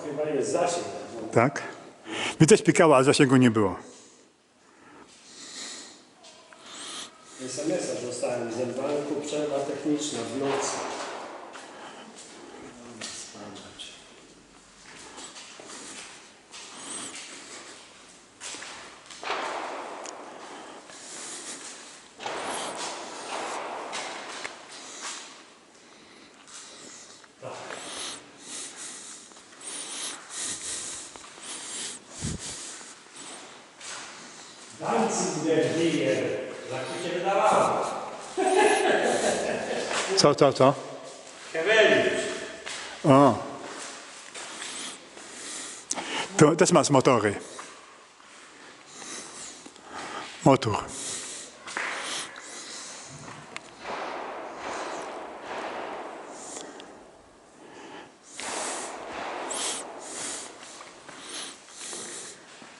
chyba jest zasięg. Tak? Mi też pikało, ale zasięgu nie było. SMS-a dostałem z banku, przerwa techniczna w nocy. Sprawdzać. Dancing der Bier. Jak mi się wydawało. Co? Keweliusz. O. To też masz motory. Motor.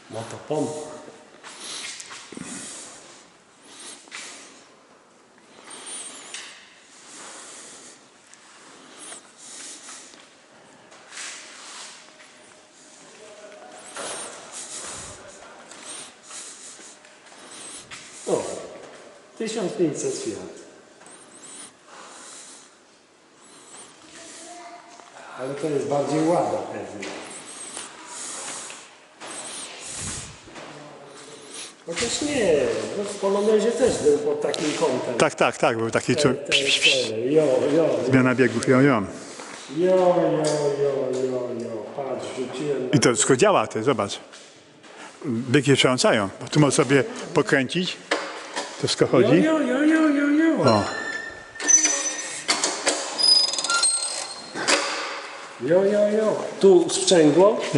Motopompa. O, 1500 Fiat. Ale to jest bardziej ładne pewnie. Chociaż nie, no w Polonezie też był pod takim kątem. Tak, był taki Zmiana zmiana biegów, jo. Patrz, rzuciłem I to wszystko działa, ty, zobacz. Biegi się przełączają. Tu możesz sobie pokręcić. To wszystko chodzi. O. Tu sprzęgło.